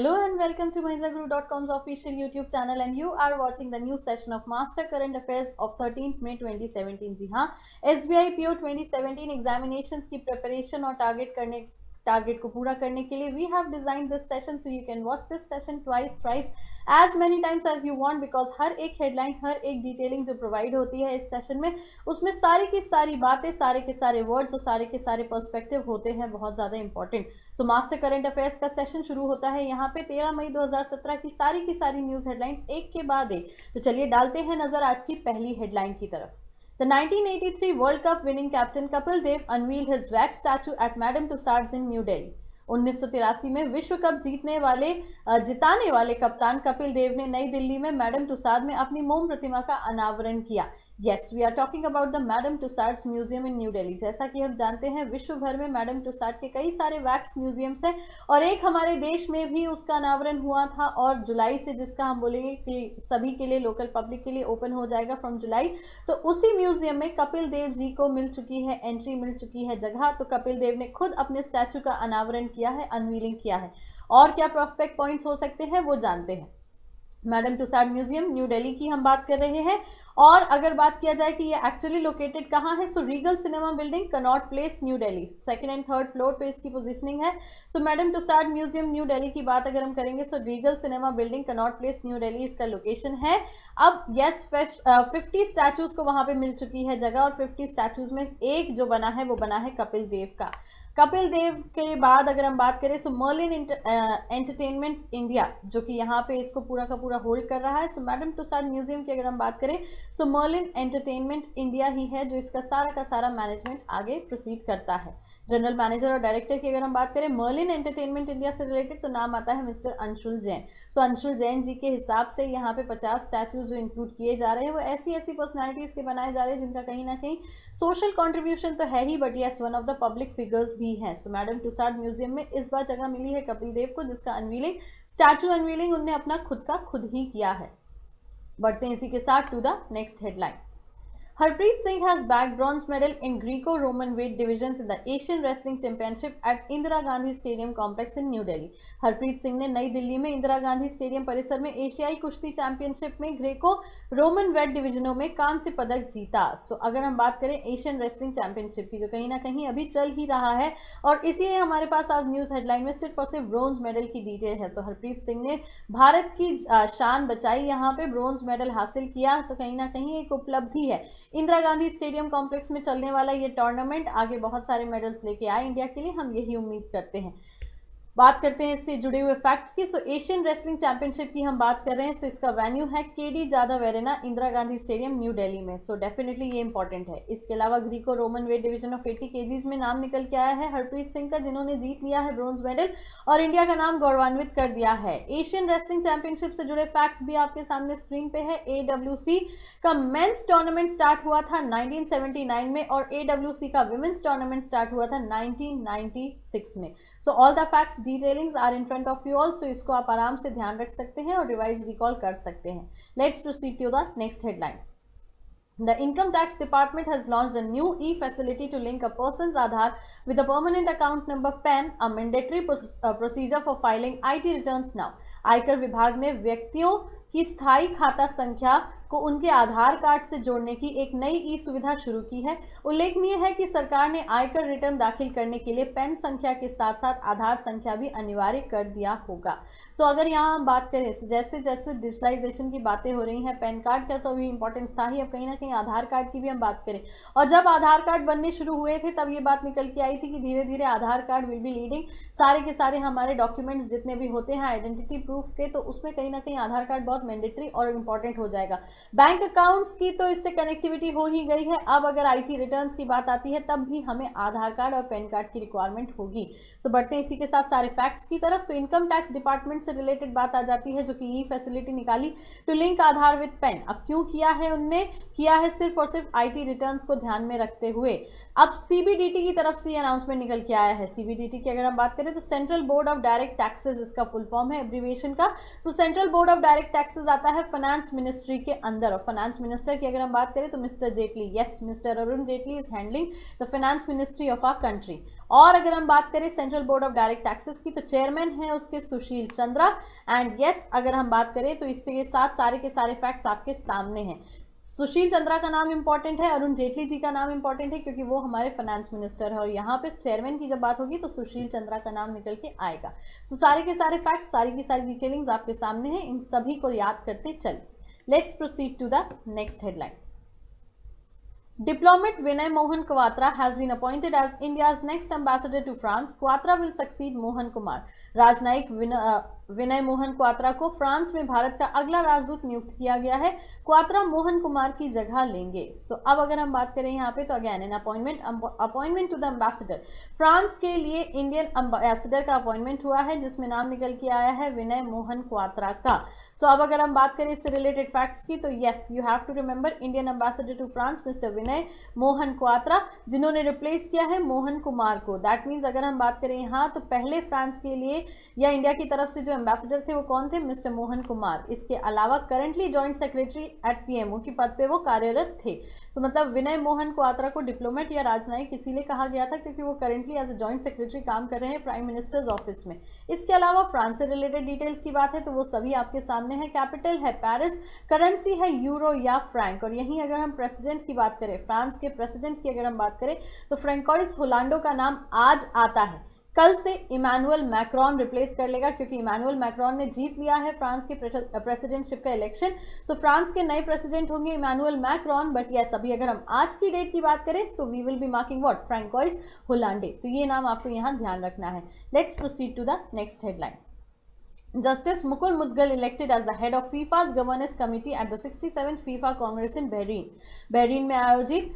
Hello and welcome to MahindraGuru.com's official YouTube channel and you are watching the new session of Master Current Affairs of 13th May 2017। जी हाँ, SBI PO 2017 examinations की preparation और target को पूरा करने के लिए we have design this session so you can watch this session twice thrice as many times as you want, because हर एक हेडलाइन, हर एक डिटेलिंग जो प्रोवाइड होती है इस सेशन में, उसमें सारी की सारी बातें, सारे के सारे वर्ड्स और सारे के सारे पर्सपेक्टिव होते हैं बहुत ज़्यादा important. So master current affairs का सेशन शुरू होता है यहाँ पे 13 मई 2017 की सारी न्यूज़ हेडलाइंस एक के बाद एक। तो चलिए डालते हैं नजर आज की पहली हेडलाइन की तरफ। The 1983 World Cup winning captain Kapil Dev unveiled his wax statue at Madame Tussauds in New Delhi। 1983 में विश्व कप जिताने वाले कप्तान कपिल देव ने नई दिल्ली में मैडम तुसाद में अपनी मोम प्रतिमा का अनावरण किया। Yes, we are talking about the Madame Tussauds museum in New Delhi. जैसा कि हम जानते हैं विश्व भर में मैडम तुसाड के कई सारे वैक्स म्यूजियम्स हैं और एक हमारे देश में भी उसका अनावरण हुआ था और जुलाई से, जिसका हम बोलेंगे कि सभी के लिए, लोकल पब्लिक के लिए ओपन हो जाएगा फ्रॉम जुलाई। तो उसी म्यूजियम में कपिल देव जी को मिल चुकी है एंट्री, मिल चुकी है जगह। तो कपिल देव ने खुद अपने स्टैचू का अनावरण किया है, अनवीलिंग किया है। और क्या प्रोस्पेक्ट पॉइंट्स हो सकते हैं वो जानते हैं। Madam Tussauds museum New Delhi की हम बात कर रहे हैं और अगर बात किया जाए कि ये एक्चुअली लोकेटेड कहाँ है, so Regal Cinema building, Connaught Place, New Delhi, second and third floor पे इसकी पोजीशनिंग है। So Madame Tussauds museum New Delhi की बात अगर हम करेंगे, so Regal Cinema building, Connaught Place, New Delhi इसका लोकेशन है। अब यस, 50 स्टैचूज को वहां पे मिल चुकी है जगह और 50 स्टैचूज में एक जो बना है वो बना है कपिल देव का। कपिल देव के बाद अगर हम बात करें, सो मर्लिन एंटरटेनमेंट्स इंडिया जो कि यहाँ पे इसको पूरा का पूरा होल्ड कर रहा है। सो मैडम तुसाड म्यूजियम की अगर हम बात करें, सो मर्लिन एंटरटेनमेंट इंडिया ही है जो इसका सारा का सारा मैनेजमेंट आगे प्रोसीड करता है। जनरल मैनेजर और डायरेक्टर की अगर हम बात करें मर्लिन एंटरटेनमेंट इंडिया से रिलेटेड, तो नाम आता है मिस्टर अंशुल जैन। सो अंशुल जैन जी के हिसाब से यहाँ पे 50 स्टैचूज जो इंक्लूड किए जा रहे हैं वो ऐसी पर्सनैलिटीज़ के बनाए जा रहे हैं जिनका कहीं ना कहीं सोशल कॉन्ट्रीब्यूशन तो है ही, but yes one of the public figures भी हैं। सो मैडम तुसाड म्यूजियम में इस बार जगह मिली है कपिल देव को, जिसका अनवीलिंग, स्टैचू अनवीलिंग उनने अपना खुद का खुद ही किया है। बढ़ते हैं इसी के साथ to the next headline. Harpreet Singh has bagged bronze medal in Greco-Roman weight divisions in the Asian Wrestling Championship at Indira Gandhi Stadium complex in New Delhi। Harpreet Singh ने नई दिल्ली में इंदिरा गांधी स्टेडियम परिसर में एशियाई कुश्ती चैंपियनशिप में ग्रेको रोमन वेट डिवीजनों में कांस्य पदक जीता। सो अगर हम बात करें एशियन रेसलिंग चैंपियनशिप की, जो कहीं ना कहीं अभी चल ही रहा है और इसीलिए हमारे पास आज न्यूज़ हेडलाइन में सिर्फ और सिर्फ ब्रोंज मेडल की डिटेल है। तो हरप्रीत सिंह ने भारत की शान बचाई, यहाँ पे ब्रोंज मेडल हासिल किया, तो कहीं ना कहीं एक उपलब्धि है। इंदिरा गांधी स्टेडियम कॉम्प्लेक्स में चलने वाला ये टूर्नामेंट आगे बहुत सारे मेडल्स लेके आए इंडिया के लिए, हम यही उम्मीद करते हैं। बात करते हैं इससे जुड़े हुए फैक्ट्स की। सो एशियन रेसलिंग चैंपियनशिप की हम बात कर रहे हैं, सो इसका वेन्यू है KD Jadhav arena, Indira Gandhi stadium New Delhi में। सो डेफिनेटली ये इंपॉर्टेंट है। इसके अलावा Greco Roman weight division of 80 kgs में नाम निकल के आया है हरप्रीत सिंह का, जिन्होंने जीत लिया है ब्रोंज मेडल और इंडिया का नाम गौरवान्वित कर दिया है। एशियन रेसलिंग चैंपियनशिप से जुड़े फैक्ट्स भी आपके सामने स्क्रीन पे है। AWC का मेंस टूर्नामेंट स्टार्ट हुआ था 1979 में और AWC का विमेंस टूर्नामेंट स्टार्ट हुआ था 1996 में। So all the facts detailings are in front of you all, so इसको आप आराम से ध्यान रख सकते हैं और रिवाइज रिकॉल कर सकते हैं। Let's proceed to the next headline. The Income Tax Department has launched a new e-facility to link a person's Aadhaar with a permanent account number PAN, a mandatory procedure for filing IT returns now। आयकर विभाग ने व्यक्तियों की स्थायी खाता संख्या को उनके आधार कार्ड से जोड़ने की एक नई ई सुविधा शुरू की है। उल्लेखनीय है कि सरकार ने आयकर रिटर्न दाखिल करने के लिए पैन संख्या के साथ साथ आधार संख्या भी अनिवार्य कर दिया होगा। सो अगर यहाँ हम बात करें, जैसे जैसे डिजिटलाइजेशन की बातें हो रही हैं, पैन कार्ड का तो अभी इंपॉर्टेंस था ही, अब कहीं ना कहीं आधार कार्ड की भी हम बात करें। और जब आधार कार्ड बनने शुरू हुए थे तब ये बात निकल के आई थी कि धीरे धीरे आधार कार्ड विल बी लीडिंग सारे के सारे हमारे डॉक्यूमेंट्स जितने भी होते हैं आइडेंटिटी प्रूफ के, तो उसमें कहीं ना कहीं आधार कार्ड बहुत मैंडेटरी और इंपॉर्टेंट हो जाएगा। बैंक अकाउंट्स की तो इससे कनेक्टिविटी हो ही गई है, अब अगर IT रिटर्न्स की बात आती है तब भी हमें आधार कार्ड और पैन कार्ड की रिक्वायरमेंट होगी। सो बढ़ते हैं इसी के साथ सारे फैक्ट्स की तरफ। तो इनकम टैक्स डिपार्टमेंट से रिलेटेड बात आ जाती है, जो कि ई फैसिलिटी निकाली to link Aadhaar with PAN. अब क्यों किया है उनने? किया है सिर्फ और सिर्फ IT रिटर्न्स को ध्यान में रखते हुए। अब CBDT की तरफ से अनाउंसमेंट निकल के आया है। CBDT की अगर हम बात करें तो central board of direct taxes इसका फुल फॉर्म है, एब्रीविएशन का। सो central board of direct taxes आता है फाइनेंस मिनिस्ट्री के अंदर। और फाइनेंस मिनिस्टर की अगर हम बात करें तो Mister Jaitley, yes Mister Arun Jaitley is handling the finance ministry of our country. और अगर हम बात करें central board of direct taxes की तो चेयरमैन है उसके सुशील चंद्रा। एंड यस अगर हम बात करें तो इसके साथ सारे के सारे फैक्ट्स आपके सामने हैं। सुशील चंद्रा का नाम इंपॉर्टेंट है, अरुण जेटली जी का नाम इंपॉर्टेंट है क्योंकि वो हमारे फाइनेंस मिनिस्टर है, और यहाँ पे चेयरमैन की जब बात होगी तो सुशील चंद्रा का नाम निकल के आएगा। तो सारे के सारे फैक्ट, सारी की सारी डिटेलिंग्स आपके सामने हैं, इन सभी को याद करते चलिए। Let's proceed to the next headline. Diplomat Vinay Mohan Quatra has been appointed as India's next ambassador to France. Quatra will succeed Mohan Kumar. राजनयिक विनय मोहन क्वात्रा को फ्रांस में भारत का अगला राजदूत नियुक्त किया गया है। क्वात्रा मोहन कुमार की जगह लेंगे। सो अब अगर हम बात करें यहाँ पे तो again an appointment to the ambassador, France के लिए इंडियन एम्बेसडर का अपॉइंटमेंट हुआ है जिसमें नाम निकल के आया है विनय मोहन क्वात्रा का। सो अब अगर हम बात करें इससे रिलेटेड फैक्ट्स की तो yes you have to remember Indian ambassador to France mister Vinay Mohan Kwatra, जिन्होंने रिप्लेस किया है मोहन कुमार को। दैट मीन्स अगर हम बात करें यहाँ तो पहले फ्रांस के लिए या इंडिया की तरफ से जो एम्बेसडर थे वो कौन थे, मिस्टर मोहन कुमार। इसके अलावा currently joint secretary at PMO की पद पे वो कार्यरत थे। तो मतलब विनय मोहन क्वात्रा को डिप्लोमेट या राजनयिक इसीलिए कहा गया था क्योंकि वो currently as a joint secretary काम कर रहे हैं प्राइम मिनिस्टर्स ऑफिस में। इसके अलावा फ्रांस से रिलेटेड डिटेल्स की बात है तो वो सभी आपके सामने है। कैपिटल है पेरिस, करेंसी है यूरो या फ्रैंक। और यहीं अगर हम प्रेसिडेंट की बात करें, फ्रांस के प्रेसिडेंट की अगर हम बात करें तो फ्रैंकोइस होलांडो का नाम आज आता है, कल से इमैनुअल मैक्रॉन रिप्लेस कर लेगा क्योंकि इमैनुअल मैक्रॉन ने जीत लिया है फ्रांस के प्रेसिडेंटशिप का इलेक्शन। सो फ्रांस के नए प्रेसिडेंट होंगे इमैनुअल मैक्रॉन। बट यस अभी अगर हम आज की डेट की बात करें so we will be marking what, Francois Hollande. तो ये नाम आपको यहाँ ध्यान रखना है। Let's proceed to the next headline. Justice Mukul Mudgal elected as the head of FIFA's governance committee at the 67th FIFA Congress in Bahrain. Bahrain में आयोजित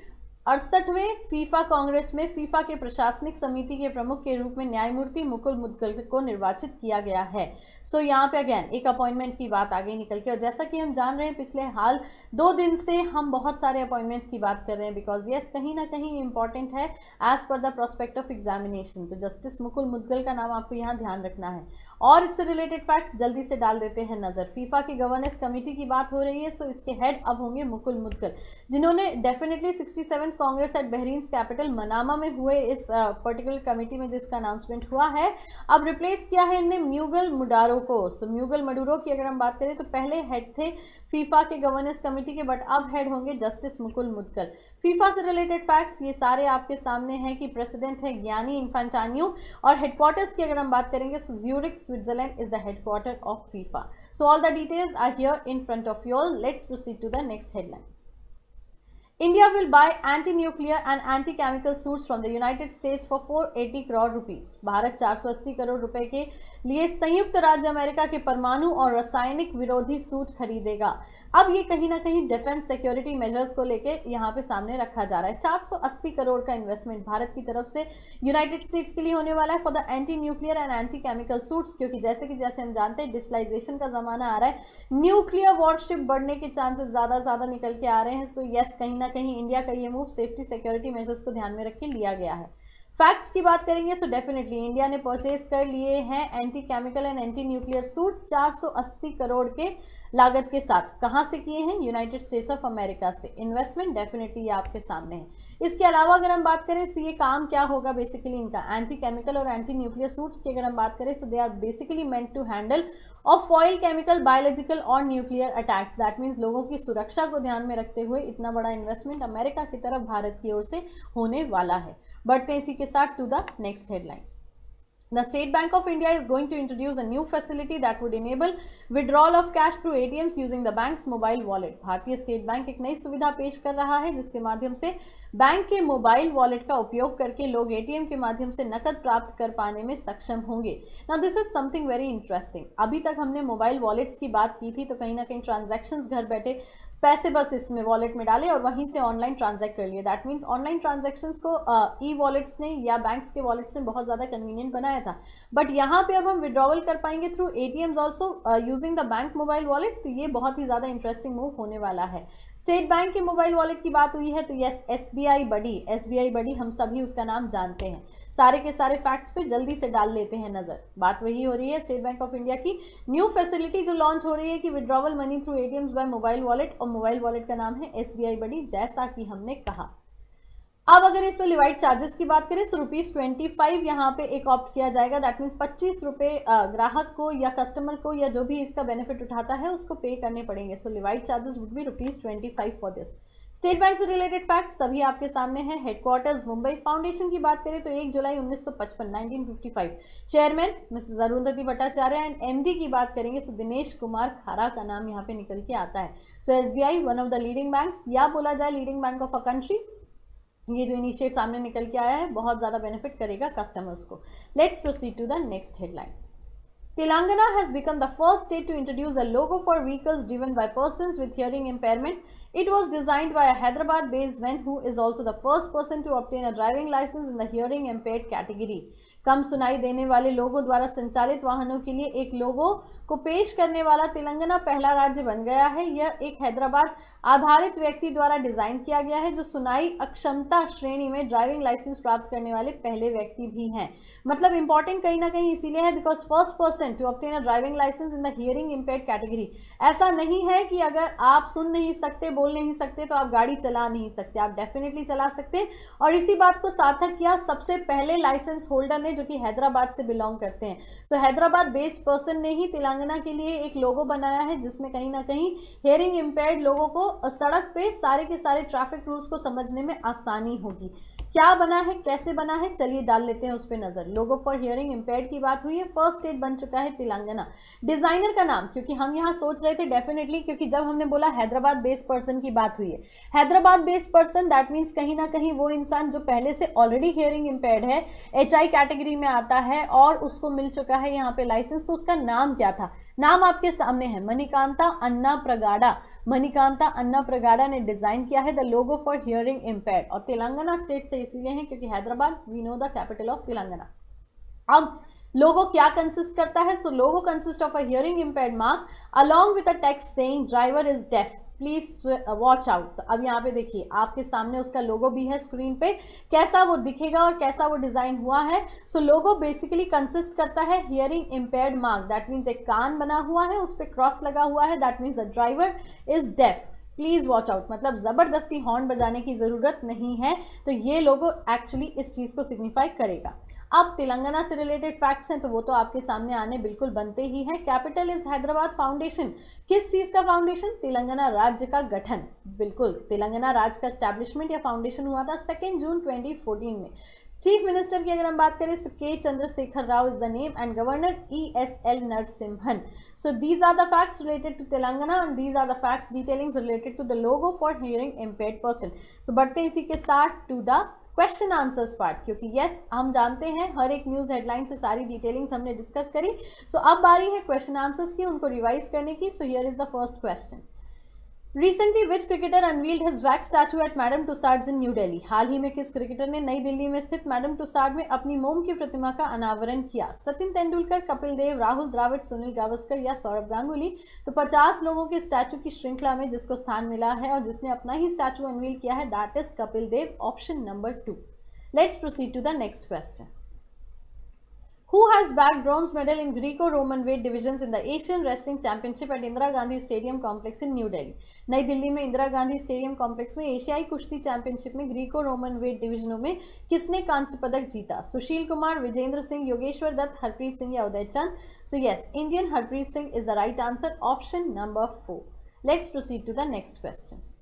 68वें फीफा कांग्रेस में फीफा के प्रशासनिक समिति के प्रमुख के रूप में न्यायमूर्ति मुकुल मुदगल को निर्वाचित किया गया है। सो यहाँ पे अगेन एक अपॉइंटमेंट की बात आगे निकल के, और जैसा कि हम जान रहे हैं पिछले हाल 2 दिन से हम बहुत सारे अपॉइंटमेंट्स की बात कर रहे हैं बिकॉज यस कहीं ना कहीं इंपॉर्टेंट है as per the prospect of examination. तो जस्टिस मुकुल मुदगल का नाम आपको यहाँ ध्यान रखना है। और इससे रिलेटेड फैक्ट्स जल्दी से डाल देते हैं नजर। फीफा की गवर्नेंस कमेटी की बात हो रही है, सो इसके हेड अब होंगे मुकुल मुदगल, जिन्होंने definitely 67th congress at Bahrain capital Manama में हुए इस पर्टिकुलर कमेटी में जिसका अनाउंसमेंट हुआ है, अब रिप्लेस किया है इनने म्यूगल मुडारो को। सो म्यूगल मडूरो की अगर हम बात करें तो पहले हेड थे फीफा के गवर्नेंस कमेटी के, बट अब हेड होंगे जस्टिस मुकुल मुदगल। फीफा से रिलेटेड फैक्ट्स ये सारे आपके सामने हैं कि प्रेसिडेंट है गियानी इन्फेंटानियो, और हेडक्वार्टर्स की अगर हम बात करेंगे so Zurich Switzerland is the headquarter of FIFA. So all the details are here in front of you all. Let's proceed to the next headline. India will buy anti-nuclear and anti-chemical suits from the United States for 480 crore rupees. Bharat 480 crore रुपए के लिए संयुक्त राज्य America के परमाणु और रासायनिक विरोधी सूट खरीदेगा। अब ये कहीं ना कहीं डिफेंस सिक्योरिटी मेजर्स को लेके यहाँ पे सामने रखा जा रहा है। 480 करोड़ का इन्वेस्टमेंट भारत की तरफ से यूनाइटेड स्टेट्स के लिए होने वाला है for the anti nuclear and anti chemical suits, क्योंकि जैसे हम जानते हैं डिजिटलाइजेशन का जमाना आ रहा है, न्यूक्लियर वॉरशिप बढ़ने के चांसेस ज़्यादा निकल के आ रहे हैं। सो यस कहीं ना कहीं इंडिया का ये मूव सेफ्टी सिक्योरिटी मेजर्स को ध्यान में रख के लिया गया है। फैक्ट्स की बात करेंगे सो डेफिनेटली इंडिया ने परचेज कर लिए हैं anti chemical and anti nuclear suits 480 crore के लागत के साथ। कहां से किए हैं? यूनाइटेड स्टेट्स ऑफ अमेरिका से। इन्वेस्टमेंट डेफिनेटली ये आपके सामने है। इसके अलावा अगर हम बात करें तो ये काम क्या होगा बेसिकली इनका, एंटी केमिकल और एंटी न्यूक्लियर सूट्स की अगर हम बात करें so they are basically meant to handle of foil chemical biological और न्यूक्लियर अटैक्स। दैट मीन्स लोगों की सुरक्षा को ध्यान में रखते हुए इतना बड़ा इन्वेस्टमेंट अमेरिका की तरफ भारत की ओर से होने वाला है। बढ़ते हैं इसी के साथ to the next headline. The State Bank of India is going to introduce a new facility that would enable withdrawal of cash through ATMs using the bank's mobile wallet. भारतीय स्टेट बैंक एक नई सुविधा पेश कर रहा है जिसके माध्यम से बैंक के मोबाइल वॉलेट का उपयोग करके लोग एटीएम के माध्यम से नकद प्राप्त कर पाने में सक्षम होंगे। Now this is something very interesting. अभी तक हमने मोबाइल वॉलेट्स की बात की थी तो कहीं ना कहीं ट्रांजैक्शंस घर बैठे पैसे बस इसमें वॉलेट में डाले और वहीं से ऑनलाइन ट्रांजैक्ट कर लिए। दैट मीन्स ऑनलाइन ट्रांजैक्शंस को ई वॉलेट्स ने या बैंक्स के वॉलेट्स ने बहुत ज़्यादा कन्वीनियंट बनाया था, बट यहाँ पे अब हम विड्रॉवल कर पाएंगे through ATMs also using the bank mobile wallet. तो ये बहुत ही ज़्यादा इंटरेस्टिंग मूव होने वाला है। स्टेट बैंक के मोबाइल वॉलेट की बात हुई है तो यस एसबीआई बडी हम सभी उसका नाम जानते हैं। सारे के सारे फैक्ट्स पे जल्दी से डाल लेते हैं नजर। बात वही हो रही है स्टेट बैंक ऑफ इंडिया की न्यू फैसिलिटी जो लॉन्च हो रही है कि withdrawal money through ATMs by mobile wallet और मोबाइल वॉलेट का नाम है SBI बड़ी, जैसा कि हमने कहा। अब अगर इस पे लिवाइड चार्जेस की बात करें तो ₹25 यहाँ पे एक ऑप्ट किया जाएगा, दैट मीन्स 25 रुपये ग्राहक को या कस्टमर को या जो भी इसका बेनिफिट उठाता है उसको पे करने पड़ेंगे। So levied charges would be ₹25 for this. State Bank से रिलेटेड फैक्ट सभी आपके सामने है। हेडक्वार्टर्स मुंबई। फाउंडेशन की बात करें तो 1 जुलाई 1955 1955। Chairman Mrs Arundhati Bhattacharya and MD की बात करेंगे सो दिनेश कुमार खारा का नाम यहाँ पे निकल के आता है। सो SBI one of the leading banks, या बोला जाए leading bank of a country. ये जो इनिशिएट सामने निकल के आया है बहुत ज़्यादा बेनिफिट करेगा कस्टमर्स को। Let's proceed to the next headline. Telangana has become the first state to introduce a logo for vehicles driven by persons with hearing impairment. It was designed by a Hyderabad-based man who is also the first person to obtain a driving license in the hearing impaired category. कम सुनाई देने वाले लोगों द्वारा संचालित वाहनों के लिए एक लोगो को पेश करने वाला तेलंगाना पहला राज्य बन गया है। यह एक हैदराबाद आधारित व्यक्ति द्वारा डिजाइन किया गया है जो सुनाई अक्षमता श्रेणी में ड्राइविंग लाइसेंस प्राप्त करने वाले पहले व्यक्ति भी हैं। मतलब इंपॉर्टेंट कहीं ना कहीं इसीलिए है because first person to obtain a driving licence in the hearing impaired category. ऐसा नहीं है कि अगर आप सुन नहीं सकते, बोल नहीं सकते तो आप गाड़ी चला नहीं सकते, आप डेफिनेटली चला सकते। और इसी बात को सार्थक किया सबसे पहले लाइसेंस होल्डर ने जो कि हैदराबाद से बिलोंग करते हैं। सो हैदराबाद बेस्ड पर्सन ने ही तेलंगाना के लिए एक लोगो बनाया है जिसमें कहीं ना कहीं हियरिंग इम्पेयर्ड लोगों को सड़क पे सारे के सारे ट्रैफिक रूल्स को समझने में आसानी होगी। क्या बना है, कैसे बना है, चलिए डाल लेते हैं उस पर नजर। लोगो फॉर हियरिंग इम्पेयर्ड की बात हुई है, फर्स्ट स्टेट बन चुका है तेलंगाना। डिजाइनर का नाम, क्योंकि हम यहाँ सोच रहे थे डेफिनेटली, क्योंकि जब हमने बोला हैदराबाद बेस्ड पर्सन की बात हुई है, Hyderabad based person that means कहीं ना कहीं वो इंसान जो पहले से ऑलरेडी हियरिंग इम्पेयर्ड है, HI कैटेगरी में आता है और उसको मिल चुका है यहाँ पे लाइसेंस। तो उसका नाम क्या था? नाम आपके सामने है, मणिकांता अन्ना प्रगाड़ा। मणिकांता अन्ना प्रगाड़ा ने डिजाइन किया है the logo for hearing impaired. और तेलंगाना स्टेट से इसलिए है क्योंकि Hyderabad we know the capital of Telangana. अब लोगो क्या कंसिस्ट करता है? So logo consist of a hearing impaired mark along with a text saying driver is deaf, please watch out. तो अब यहाँ पे देखिए आपके सामने उसका लोगो भी है स्क्रीन पे, कैसा वो दिखेगा और कैसा वो डिजाइन हुआ है। सो लोगो बेसिकली कंसिस्ट करता है hearing impaired mark, that means एक कान बना हुआ है, उस पर क्रॉस लगा हुआ है, that means the driver is deaf, please watch out. मतलब जबरदस्ती हॉर्न बजाने की जरूरत नहीं है। तो ये लोगो एक्चुअली इस चीज को सिग्निफाई करेगा। अब तेलंगाना से रिलेटेड फैक्ट्स हैं तो वो तो आपके सामने आने बिल्कुल बनते ही हैं। Capital is Hyderabad. फाउंडेशन किस चीज का फाउंडेशन? तेलंगाना राज्य का गठन। बिल्कुल, तेलंगाना राज्य का एस्टैब्लिशमेंट या फाउंडेशन हुआ था 2 जून 2014 में। चीफ मिनिस्टर की अगर हम बात करें तो K Chandrashekar Rao is the name and governor ESL Narasimhan. So these are the facts related to Telangana and these are the facts detailings related to the logo for hearing impaired person. So बढ़ते हैं इसी के साथ to the question answers part, क्योंकि yes हम जानते हैं हर एक न्यूज हेडलाइन से सारी डिटेलिंग्स हमने डिस्कस करी। सो अब बारी है क्वेश्चन आंसर्स की, उनको रिवाइज करने की। So here is the first question. Recently, which cricketer unveiled his wax statue at Madame Tussauds in New Delhi? हाल ही में किस क्रिकेटर ने नई दिल्ली में स्थित मैडम टुसाड में अपनी मोम की प्रतिमा का अनावरण किया? सचिन तेंदुलकर, कपिल देव, राहुल द्रविड़, सुनील गावस्कर या सौरभ गांगुली? तो 50 लोगों के स्टैचू की श्रृंखला में जिसको स्थान मिला है और जिसने अपना ही स्टैचू अनवील किया है, that is Kapil Dev, option number 2। Let's proceed to the next question. Who has bagged bronze medal in Greco-Roman weight divisions in the Asian Wrestling Championship at Indira Gandhi Stadium Complex in New Delhi? नई दिल्ली में Indira Gandhi stadium complex में एशियाई कुश्ती championship में Greco Roman wait डिविजनों में किसने कांस्य पदक जीता? सुशील कुमार, विजेंद्र सिंह, योगेश्वर दत्त, हरप्रीत सिंह या Uday Chand? So yes, Indian Harpreet Singh is the right answer, option number 4। Let's proceed to the next question.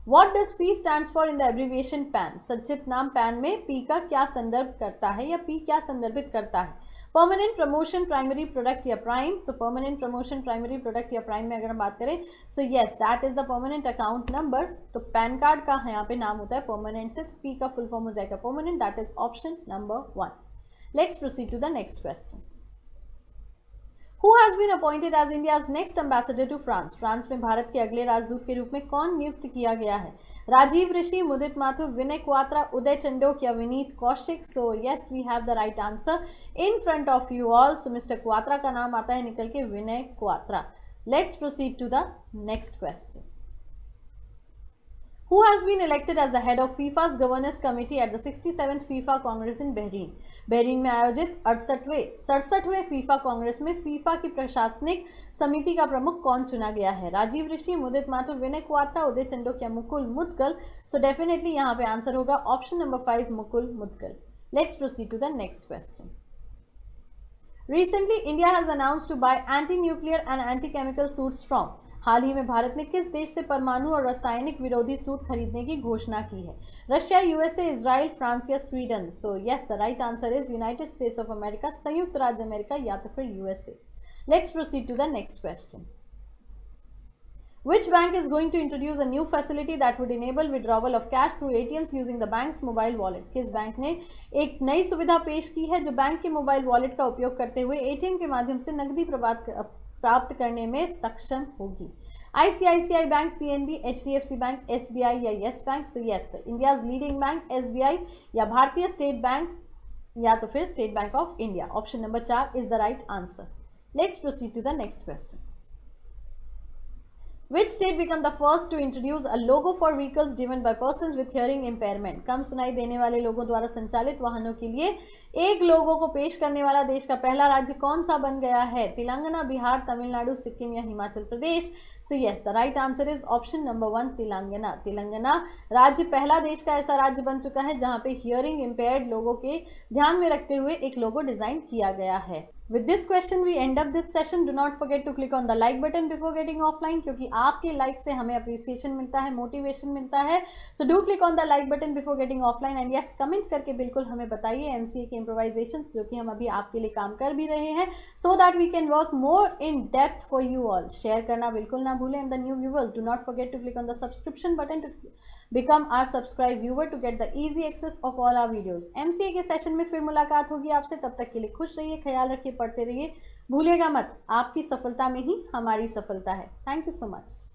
What does P stands for in the abbreviation PAN? संक्षिप्त नाम PAN में P का क्या संदर्भ करता है या P क्या संदर्भित करता है? परमानेंट प्रमोशन, प्राइमरी प्रोडक्ट या प्राइम? तो परमानेंट प्रमोशन, प्राइमरी प्रोडक्ट या प्राइम में अगर हम बात करें so yes that is the permanent account number. तो पैन कार्ड का यहाँ पे नाम होता है परमानेंट से, तो P का फुल फॉर्म हो जाएगा permanent, that is option number 1। Let's proceed to the next question. Who has been appointed as India's next ambassador to France? France में भारत के अगले राजदूत के रूप में कौन नियुक्त किया गया है? राजीव ऋषि, मुदित माथुर, विनय क्वात्रा, उदय चंडोक या Vineet Kaushik? So yes we have the right answer in front of you all. So mister Kwatra का नाम आता है निकल के Vinay Kwatra. Let's proceed to the next question. Who has been elected as the head of FIFA's Governance Committee at the 67th FIFA Congress in Bahrain? Bahrain में आयोजित 67वें FIFA Congress में FIFA की प्रशासनिक समिति का प्रमुख कौन चुना गया है? राजीव ऋषि, मुदित माथुर, विनय क्वात्रा, उदय चंडोक या मुकुल मुदगल? सो डेफिनेटली यहाँ पे आंसर होगा option number 5, Mukul Mudgal. Let's proceed to the next question. Recently, India has announced to buy anti-nuclear and anti-chemical suits from. हाल ही में भारत ने किस देश से परमाणु और रासायनिक विरोधी सूट खरीदने की घोषणा की है? रशिया, यूएसए, इजराइल, फ्रांस या Sweden? So yes, the right answer is United States of America, संयुक्त राज्य अमेरिका या तो फिर USA. Let's proceed to the next question. Which bank is going to introduce a new facility that would enable withdrawal of cash through ATMs using the bank's mobile wallet? किस bank ने एक नई सुविधा पेश की है जो बैंक के मोबाइल वॉलेट का उपयोग करते हुए एटीएम के माध्यम से नकदी प्राप्त करने में सक्षम होगी? ICICI bank, PNB, HDFC bank, SBI या Yes Bank? So yes, the India's leading bank SBI या भारतीय स्टेट बैंक या तो फिर State Bank of India. Option number 4 is the right answer. Let's proceed to the next question. Which state became the first to introduce a logo for vehicles driven by persons with hearing impairment? कम सुनाई देने वाले लोगों द्वारा संचालित वाहनों के लिए एक लोगो को पेश करने वाला देश का पहला राज्य कौन सा बन गया है? तेलंगाना, बिहार, तमिलनाडु, सिक्किम या Himachal Pradesh? So yes, the right answer is option number 1, Telangana. Telangana राज्य पहला देश का ऐसा राज्य बन चुका है जहां पे हियरिंग इम्पेयर्ड लोगों के ध्यान में रखते हुए एक लोगो डिजाइन किया गया है. With this question we end up this session. Do not forget to click on the like button before getting offline क्योंकि आपके like से हमें appreciation मिलता है, motivation मिलता है. So do click on the like button before getting offline and yes, comment करके बिल्कुल हमें बताइए MCA के improvisations जो कि हम अभी आपके लिए काम कर भी रहे हैं so that we can work more in depth for you all. Share करना बिल्कुल ना भूलें. And the new viewers, do not forget to click on the subscription button to become our subscribe viewer to get the easy access of all our videos. MCA के session में फिर मुलाकात होगी आपसे. तब तक के लिए खुश रहिए, ख्याल रखिए, पढ़ते रहिए, भूलिएगा मत, आपकी सफलता में ही हमारी सफलता है. Thank you so much.